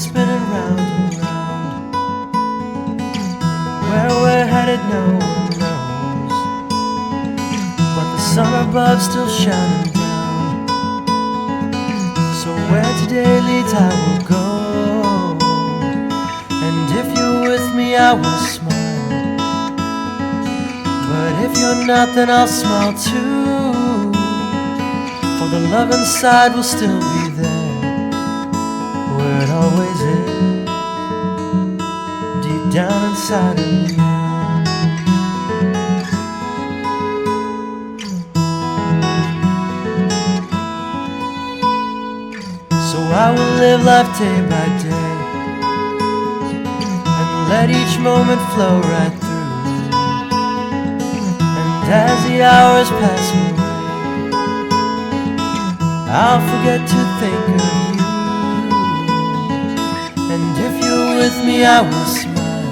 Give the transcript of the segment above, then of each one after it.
spinning round and round. Where we're headed no one knows, but the sun above still shining down. So where today leads I will go, and if you're with me I will smile, but if you're not then I'll smile too, for the love inside will still be there, where it always is, deep down inside of you. So I will live life day by day, and let each moment flow right through, and as the hours pass away, I'll forget to think of you, and if you're with me I will smile,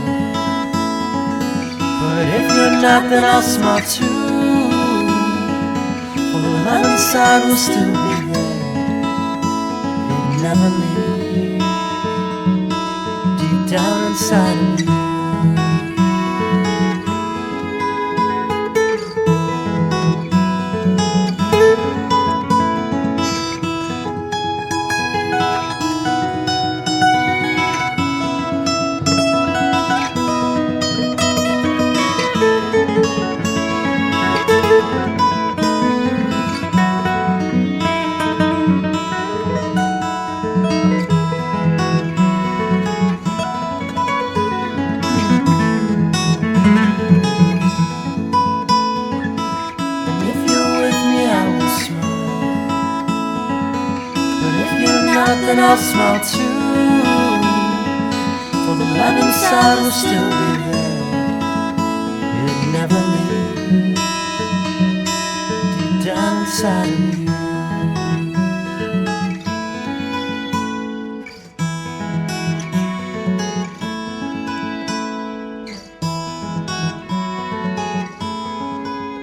but if you're not then I'll smile too, for the love inside will still be there, it never leaves, deep down inside of you. Then I'll smile too, for the love inside will still be there, it never leaves, deep down inside of me.